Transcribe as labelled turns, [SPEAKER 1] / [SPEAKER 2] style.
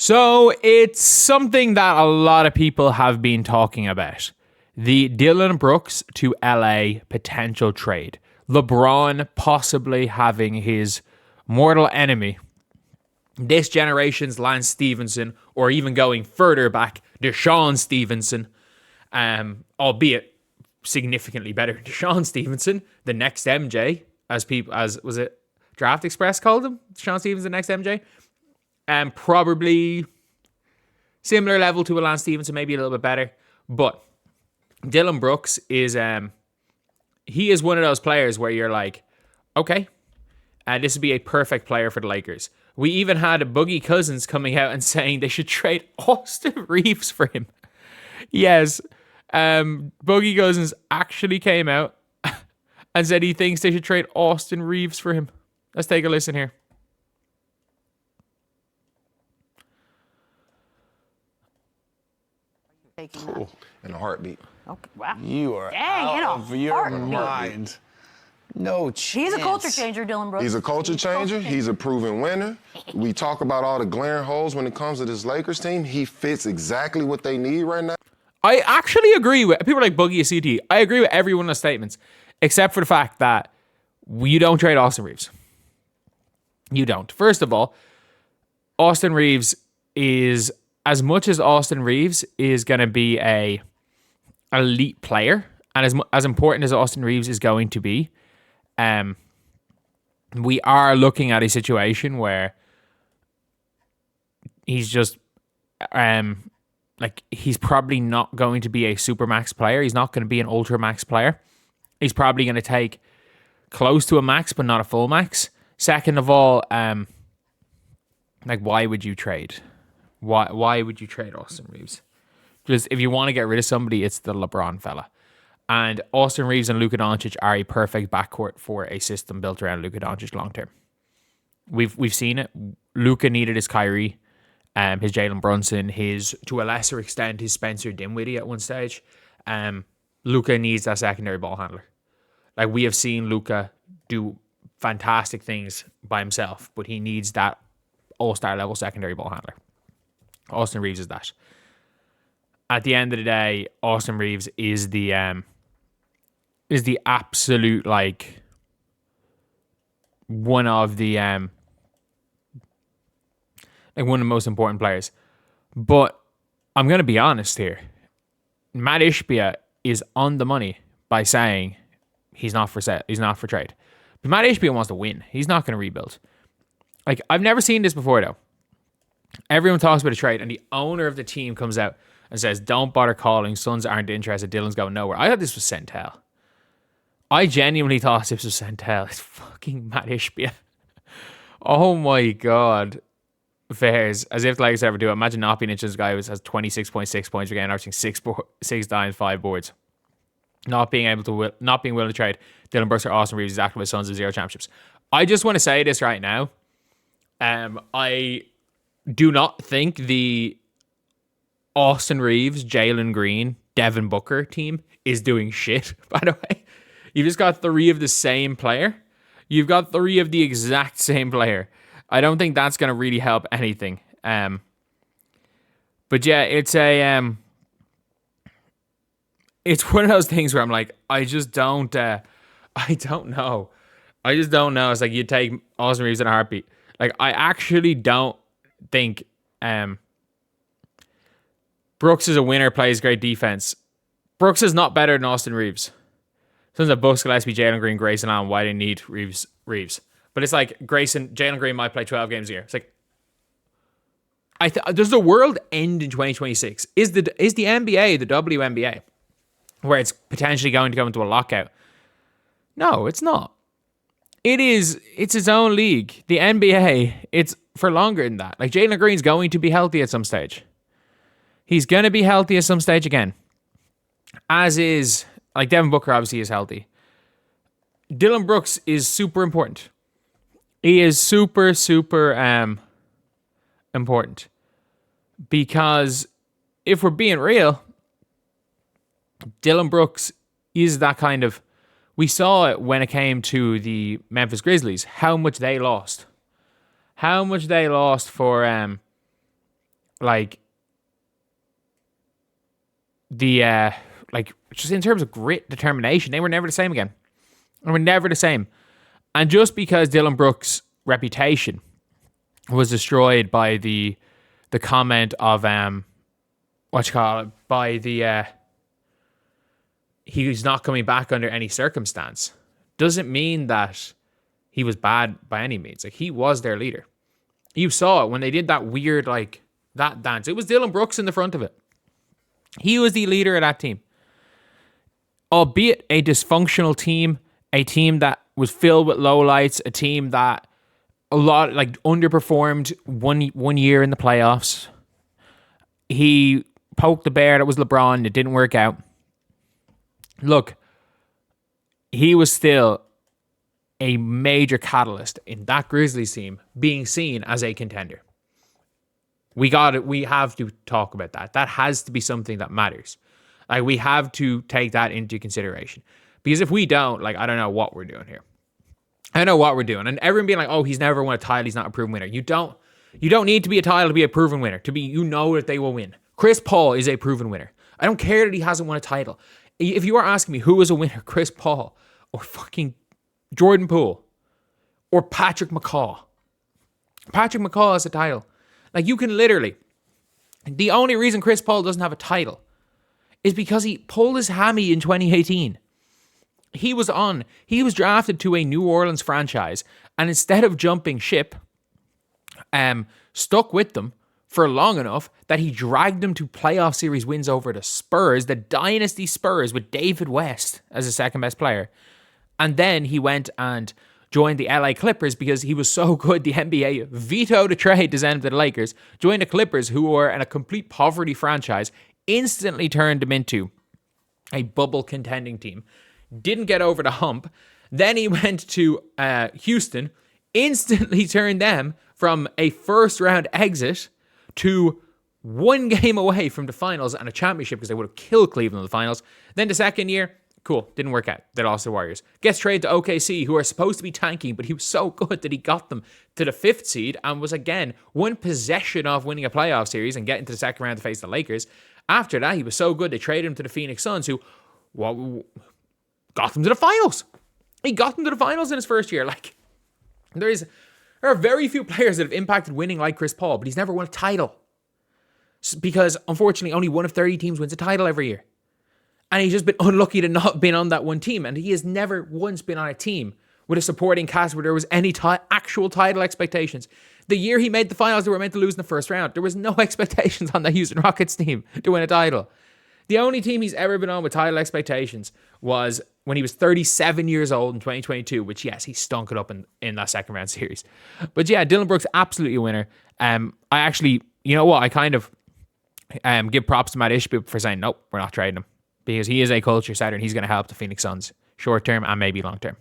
[SPEAKER 1] So it's something that a lot of people have been talking about. The Dillon Brooks to LA potential trade. LeBron possibly having his mortal enemy, this generation's Lance Stevenson, or even going further back, Deshaun Stevenson, albeit significantly better. Deshaun Stevenson, the next MJ, as was it Draft Express called him? Deshaun Stevenson, the next MJ. Probably similar level to a Lance Stevenson, maybe a little bit better. But Dillon Brooks is he is one of those players where you're like, okay, this would be a perfect player for the Lakers. We even had Boogie Cousins coming out and saying they should trade Austin Reeves for him. Yes, Boogie Cousins actually came out and said he thinks they should trade Austin Reeves for him. Let's take a listen here.
[SPEAKER 2] Cool. In a heartbeat.
[SPEAKER 3] Okay, wow.
[SPEAKER 2] You are
[SPEAKER 3] Dang,
[SPEAKER 2] out of your mind. No chance.
[SPEAKER 3] He's a culture changer, Dillon Brooks.
[SPEAKER 2] He's a culture changer. He's a proven winner. We talk about all the glaring holes when it comes to this Lakers team. He fits exactly what they need right now.
[SPEAKER 1] I actually agree with people like Boogie CT. I agree with every one of the statements, except for the fact that you don't trade Austin Reeves. You don't. First of all, Austin Reeves is, as much as Austin Reeves is going to be a elite player, and as important as Austin Reeves is going to be, we are looking at a situation where he's just he's probably not going to be a supermax player. He's not going to be an ultra max player. He's probably going to take close to a max, but not a full max. Second of all, why would you trade? Why would you trade Austin Reeves? Just if you want to get rid of somebody, it's the LeBron fella. And Austin Reeves and Luka Doncic are a perfect backcourt for a system built around Luka Doncic long term. We've seen it. Luka needed his Kyrie, his Jalen Brunson, his, to a lesser extent, his Spencer Dinwiddie at one stage. Luka needs that secondary ball handler. Like, we have seen Luka do fantastic things by himself, but he needs that all-star level secondary ball handler. Austin Reeves is that. At the end of the day, Austin Reeves is the absolute, like, one of the one of the most important players. But I'm going to be honest here. Matt Ishbia is on the money by saying he's not for trade. But Matt Ishbia wants to win. He's not going to rebuild. Like, I've never seen this before, though. Everyone talks about a trade, and the owner of the team comes out and says, don't bother calling. Suns aren't interested. Dillon's going nowhere. I thought this was Centel. I genuinely thought this was Centel. It's fucking Matt Ishbia. Oh my God. Fairs. As if the Lakers ever do it. Imagine not being interested in this guy who has 26.6 points per game, averaging 6 dimes, 5 boards. Not being willing to trade Dillon Brooks or Austin Reeves is exactly what Suns of 0 championships. I just want to say this right now. I do not think the Austin Reeves, Jalen Green, Devin Booker team is doing shit, by the way. You've just got 3 of the same player. You've got 3 of the exact same player. I don't think that's going to really help anything. But yeah, it's it's one of those things where I'm like, I don't know. I just don't know. It's like you take Austin Reeves in a heartbeat. Like, I actually don't think Brooks is a winner, plays great defense. Brooks is not better than Austin Reeves. Sons of Bucks, Gillespie, Jalen Green, Grayson Allen. Why do they need Reeves? But it's like Jalen Green might play 12 games a year. It's like, does the world end in 2026? Is the NBA the WNBA, where it's potentially going to go into a lockout? No, it's not. It's its own league. The NBA, it's for longer than that. Like, Jalen Green's going to be healthy at some stage. He's going to be healthy at some stage again. As is, like, Devin Booker obviously is healthy. Dillon Brooks is super important. He is super, super important. Because if we're being real, Dillon Brooks is that kind of... We saw it when it came to the Memphis Grizzlies, how much they lost. How much they lost for like the just in terms of grit, determination, they were never the same again. They were never the same. And just because Dillon Brooks' reputation was destroyed by the comment of he's not coming back under any circumstance, doesn't mean that he was bad by any means. Like, he was their leader. You saw it when they did that weird, like, that dance. It was Dillon Brooks in the front of it. He was the leader of that team. Albeit a dysfunctional team, a team that was filled with lowlights, a team that underperformed one year in the playoffs. He poked the bear that was LeBron. It didn't work out. Look, he was still a major catalyst in that Grizzlies team being seen as a contender. We have to talk about that. That has to be something that matters. Like, we have to take that into consideration. Because if we don't, I don't know what we're doing here. I don't know what we're doing. And everyone being like, oh, he's never won a title, he's not a proven winner. You don't need to be a title to be a proven winner. That they will win. Chris Paul is a proven winner. I don't care that he hasn't won a title. If you are asking me who is a winner, Chris Paul or fucking Jordan Poole or Patrick McCaw. Patrick McCaw has a title. You can literally... The only reason Chris Paul doesn't have a title is because he pulled his hammy in 2018. He was drafted to a New Orleans franchise, and instead of jumping ship, stuck with them for long enough that he dragged them to playoff series wins over the Spurs, the dynasty Spurs, with David West as the second best player. And then he went and joined the LA Clippers because he was so good the NBA vetoed a trade to send him to the Lakers, joined the Clippers, who were in a complete poverty franchise, instantly turned him into a bubble contending team. Didn't get over the hump. Then he went to Houston, instantly turned them from a first round exit to one game away from the finals and a championship because they would have killed Cleveland in the finals. Then the second year, cool, didn't work out. They lost the Warriors. Gets traded to OKC, who are supposed to be tanking, but he was so good that he got them to the 5th seed and was again one possession of winning a playoff series and getting to the second round to face the Lakers. After that, he was so good they traded him to the Phoenix Suns, who got them to the finals. He got them to the finals in his first year. There are very few players that have impacted winning like Chris Paul, but he's never won a title. Because, unfortunately, only one of 30 teams wins a title every year. And he's just been unlucky to not been on that one team. And he has never once been on a team with a supporting cast where there was any actual title expectations. The year he made the finals, they were meant to lose in the first round. There was no expectations on the Houston Rockets team to win a title. The only team he's ever been on with title expectations was when he was 37 years old in 2022, which, yes, he stunk it up in that second round series. But yeah, Dillon Brooks, absolutely a winner. I actually, you know what? I kind of give props to Matt Ishbia for saying, nope, we're not trading him. Because he is a culture setter and he's going to help the Phoenix Suns short term and maybe long term.